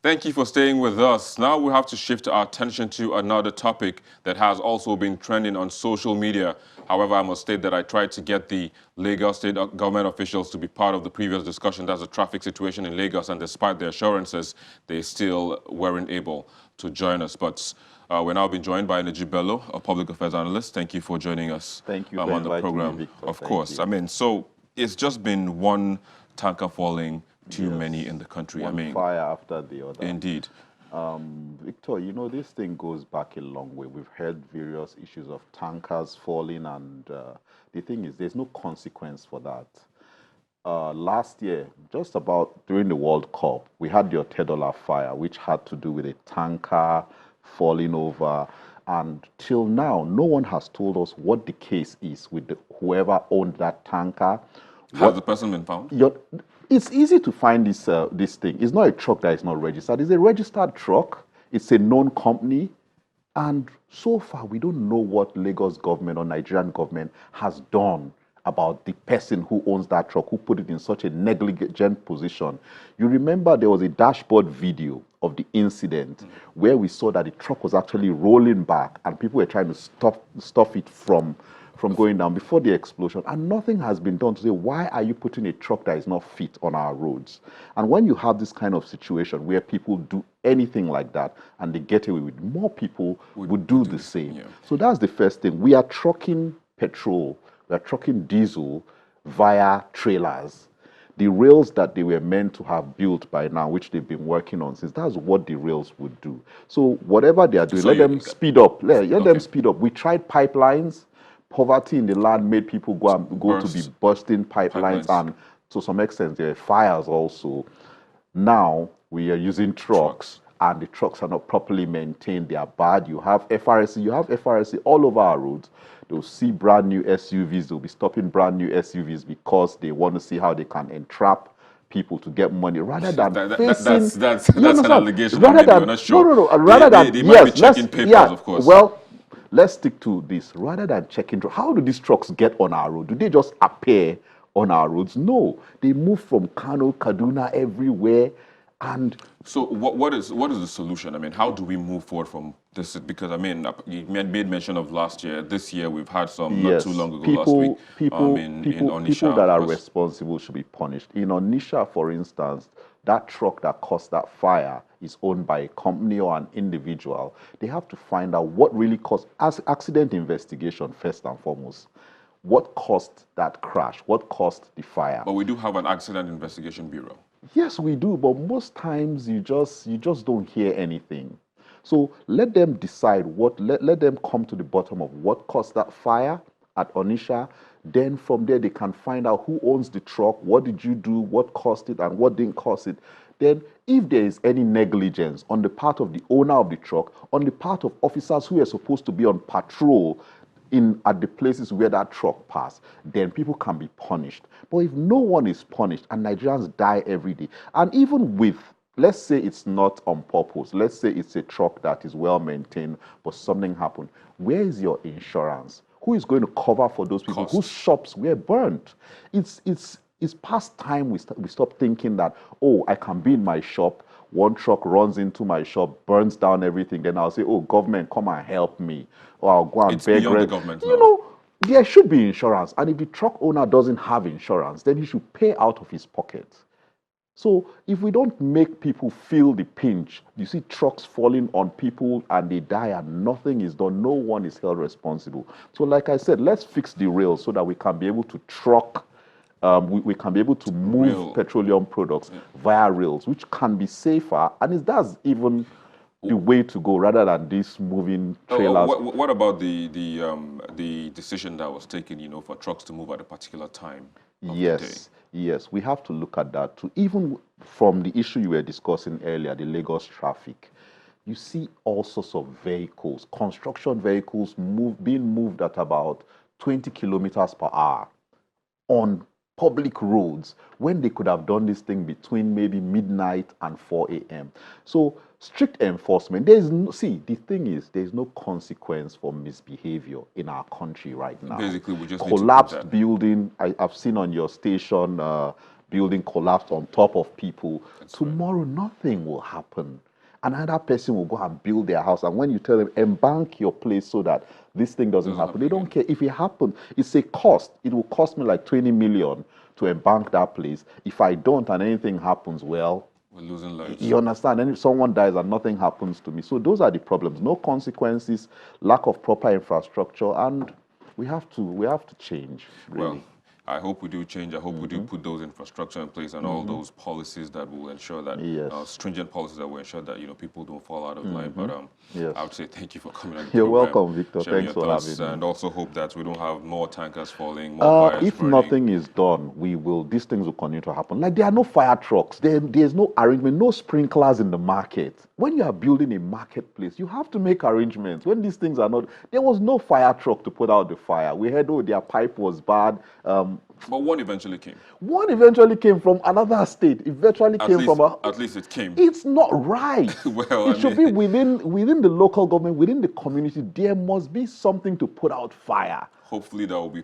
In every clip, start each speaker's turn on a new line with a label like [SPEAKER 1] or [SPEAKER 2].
[SPEAKER 1] Thank you for staying with us. Now we have to shift our attention to another topic that has also been trending on social media. However, I must state that I tried to get the Lagos state government officials to be part of the previous discussion. That's the traffic situation in Lagos, and despite their assurances, they still weren't able to join us. But we're now being joined by Najib Bello, a public affairs analyst. Thank you for joining us
[SPEAKER 2] Thank you for
[SPEAKER 1] on the
[SPEAKER 2] inviting me,
[SPEAKER 1] program.
[SPEAKER 2] Victor.
[SPEAKER 1] Of
[SPEAKER 2] Thank
[SPEAKER 1] course. I
[SPEAKER 2] you.
[SPEAKER 1] mean, so it's just been one tanker falling too many in
[SPEAKER 2] Yes,
[SPEAKER 1] the country. I
[SPEAKER 2] one
[SPEAKER 1] mean,
[SPEAKER 2] fire after the other.
[SPEAKER 1] indeed.
[SPEAKER 2] Victor, this thing goes back a long way. We've heard various issues of tankers falling, and the thing is, there's no consequence for that. Last year, just about during the World Cup, we had the Otedola fire, which had to do with a tanker falling over. And till now, no one has told us what the case is with whoever owned that tanker.
[SPEAKER 1] Has the
[SPEAKER 2] What
[SPEAKER 1] person been found?
[SPEAKER 2] your, it's easy to find this thing. It's not a truck that is not registered. It's a registered truck. It's a known company. And so far, we don't know what Lagos government or Nigerian government has done about the person who owns that truck, who put it in such a negligent position. You remember there was a dashboard video of the incident where we saw that the truck was actually rolling back and people were trying to stop it from going down before the explosion, and nothing has been done to say, why are you putting a truck that is not fit on our roads? And when you have this kind of situation where people do anything like that and they get away with, more people would do the same.
[SPEAKER 1] yeah.
[SPEAKER 2] So that's the first thing. We are trucking petrol, we are trucking diesel via trailers. The rails that they were meant to have built by now, which they've been working on since, that's what the rails would do. So whatever they are doing,
[SPEAKER 1] So
[SPEAKER 2] let
[SPEAKER 1] you-
[SPEAKER 2] them speed up. Let them
[SPEAKER 1] Okay.
[SPEAKER 2] speed up. We tried pipelines. Poverty in the land made people go to be
[SPEAKER 1] Burst
[SPEAKER 2] bursting pipelines,
[SPEAKER 1] pipelines.
[SPEAKER 2] and to some extent there are fires also. Now we are using trucks, and the trucks are not properly maintained. They are bad. You have FRSC all over our roads. They'll see brand new SUVs. They'll be stopping brand new SUVs because they want to see how they can entrap people to get money rather than facing.
[SPEAKER 1] That's
[SPEAKER 2] You
[SPEAKER 1] an
[SPEAKER 2] understand?
[SPEAKER 1] allegation. I
[SPEAKER 2] Rather
[SPEAKER 1] mean,
[SPEAKER 2] than
[SPEAKER 1] you're not sure.
[SPEAKER 2] no. Rather than
[SPEAKER 1] They might be
[SPEAKER 2] yes,
[SPEAKER 1] checking papers, of course.
[SPEAKER 2] well, let's stick to this. Rather than checking, how do these trucks get on our road? Do they just appear on our roads? No, they move from Kano, Kaduna, everywhere, and
[SPEAKER 1] So what is the solution? I mean, how do we move forward from this? Because I mean, you made mention of last year. This year we've had some not too
[SPEAKER 2] yes,
[SPEAKER 1] long ago last week. In
[SPEAKER 2] people
[SPEAKER 1] Onitsha,
[SPEAKER 2] that
[SPEAKER 1] of
[SPEAKER 2] are
[SPEAKER 1] course.
[SPEAKER 2] responsible should be punished. In Onisha, for instance, that truck that caused that fire is owned by a company or an individual. They have to find out what really caused accident investigation first and foremost. What caused that crash? What caused the fire?
[SPEAKER 1] But we do have an accident investigation bureau.
[SPEAKER 2] Yes, we do, but most times you just don't hear anything. So let them decide let them come to the bottom of what caused that fire at Onisha. Then from there they can find out who owns the truck, what did you do, what caused it, and what didn't cause it. Then if there is any negligence on the part of the owner of the truck, on the part of officers who are supposed to be on patrol at the places where that truck passed, then people can be punished. But if no one is punished and Nigerians die every day, and even with, let's say it's not on purpose, let's say it's a truck that is well maintained, but something happened, where is your insurance? Who is going to cover for those people
[SPEAKER 1] Cost.
[SPEAKER 2] whose shops were burnt? It's past time we stop thinking that, oh, I can be in my shop, one truck runs into my shop, burns down everything, then I'll say, oh, government, come and help me. Or I'll go and
[SPEAKER 1] It's
[SPEAKER 2] beg
[SPEAKER 1] beyond the
[SPEAKER 2] rent.
[SPEAKER 1] government
[SPEAKER 2] You
[SPEAKER 1] now.
[SPEAKER 2] know, there should be insurance. And if the truck owner doesn't have insurance, then he should pay out of his pocket. So if we don't make people feel the pinch, you see trucks falling on people and they die and nothing is done, no one is held responsible. So like I said, let's fix the rails so that we can be able to truck, we can be able to move
[SPEAKER 1] Rail.
[SPEAKER 2] petroleum products via rails, which can be safer, and that's even the way to go rather than these moving trailers.
[SPEAKER 1] What about the decision that was taken, for trucks to move at a particular time of the day?
[SPEAKER 2] Yes, we have to look at that too. Even from the issue you were discussing earlier, the Lagos traffic, you see all sorts of vehicles, construction vehicles being moved at about 20 kilometers per hour on public roads when they could have done this thing between maybe midnight and 4 a.m. So strict enforcement. The thing is, there's no consequence for misbehavior in our country right now.
[SPEAKER 1] Basically, we just need to put
[SPEAKER 2] Collapsed
[SPEAKER 1] that.
[SPEAKER 2] building. I've seen on your station building collapsed on top of people. Tomorrow, nothing will happen. Another person will go and build their house. And when you tell them, embank your place so that this thing doesn't happen, they don't care. If it happens, it's a cost. It will cost me like 20 million to embank that place. If I don't and anything happens, well,
[SPEAKER 1] we're losing lives.
[SPEAKER 2] You understand? And if someone dies and nothing happens to me. So those are the problems. No consequences, lack of proper infrastructure, and we have to change, really.
[SPEAKER 1] Well, I hope we do change. I hope we do put those infrastructure in place and all those policies that will ensure that, stringent policies that will ensure that, people don't fall out of line. But I would say thank you for coming on the
[SPEAKER 2] You're
[SPEAKER 1] program,
[SPEAKER 2] welcome, Victor.
[SPEAKER 1] sharing
[SPEAKER 2] Thanks
[SPEAKER 1] your
[SPEAKER 2] for
[SPEAKER 1] thoughts,
[SPEAKER 2] having me.
[SPEAKER 1] and also hope that we don't have more tankers falling, more fires
[SPEAKER 2] If
[SPEAKER 1] burning.
[SPEAKER 2] nothing is done, these things will continue to happen. Like, there are no fire trucks. There's no arrangement, no sprinklers in the market. When you are building a marketplace, you have to make arrangements. When these things are not, there was no fire truck to put out the fire. We heard, their pipe was bad.
[SPEAKER 1] But one eventually came.
[SPEAKER 2] One eventually came from another state.
[SPEAKER 1] At least it came.
[SPEAKER 2] It's not right.
[SPEAKER 1] Well,
[SPEAKER 2] it should be within the local government, within the community. There must be something to put out fire.
[SPEAKER 1] Hopefully that will be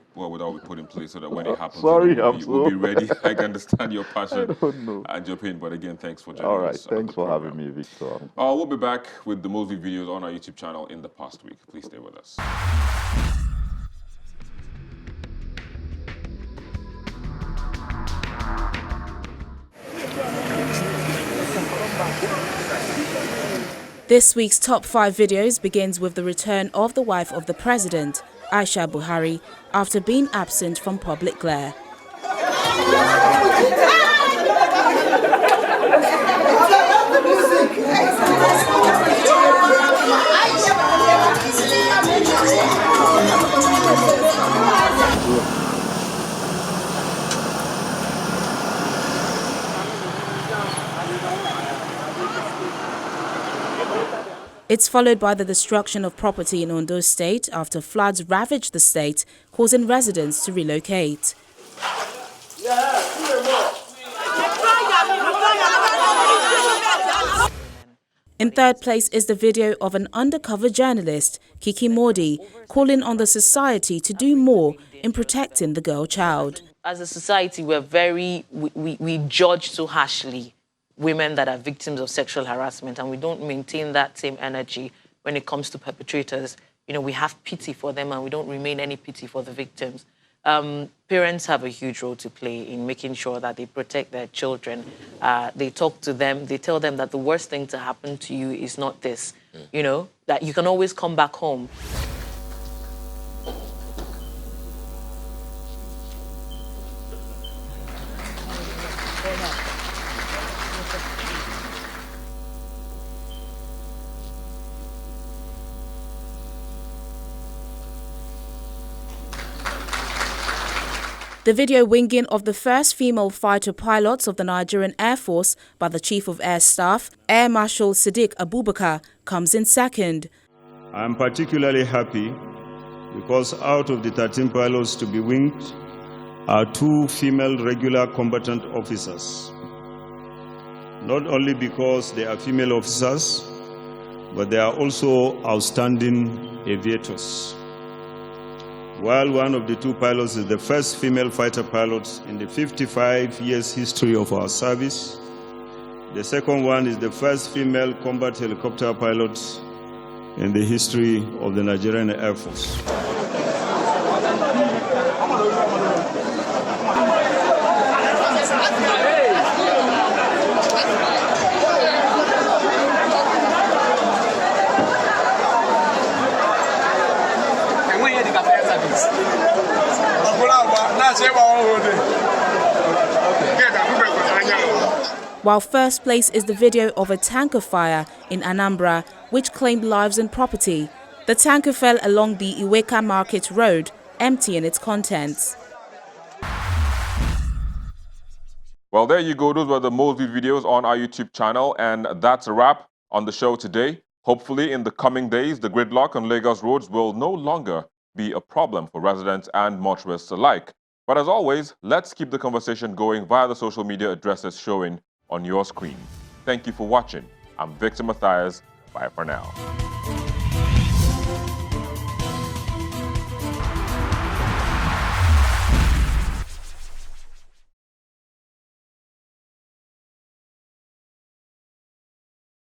[SPEAKER 1] put in place so that when it happens, we'll be ready. I can understand your passion and your pain, but again, thanks for joining us.
[SPEAKER 2] All right, thanks for having me, Victor.
[SPEAKER 1] We'll be back with the Mosby videos on our YouTube channel in the past week. Please stay with us.
[SPEAKER 3] This week's top 5 videos begins with the return of the wife of the president, Aisha Buhari, after being absent from public glare. It's followed by the destruction of property in Ondo State after floods ravaged the state, causing residents to relocate. In third place is the video of an undercover journalist, Kiki Modi, calling on the society to do more in protecting the girl child.
[SPEAKER 4] As a society, we judge so harshly women that are victims of sexual harassment, and we don't maintain that same energy when it comes to perpetrators. We have pity for them, and we don't remain any pity for the victims. Parents have a huge role to play in making sure that they protect their children. They talk to them, they tell them that the worst thing to happen to you is not this, that you can always come back home.
[SPEAKER 3] The video winging of the first female fighter pilots of the Nigerian Air Force by the Chief of Air Staff, Air Marshal Sadiq Abubakar, comes in second.
[SPEAKER 5] I'm particularly happy because out of the 13 pilots to be winged are 2 female regular combatant officers. Not only because they are female officers, but they are also outstanding aviators. While one of the 2 pilots is the first female fighter pilot in the 55 years history of our service, the second one is the first female combat helicopter pilot in the history of the Nigerian Air Force.
[SPEAKER 3] While first place is the video of a tanker fire in Anambra, which claimed lives and property. The tanker fell along the Iweka Market Road, emptying its contents.
[SPEAKER 1] Well, there you go. Those were the Mosby videos on our YouTube channel, and that's a wrap on the show today. Hopefully, in the coming days, the gridlock on Lagos roads will no longer be a problem for residents and motorists alike. But as always, let's keep the conversation going via the social media addresses showing on your screen. Thank you for watching. I'm Victor Matthias. Bye for now.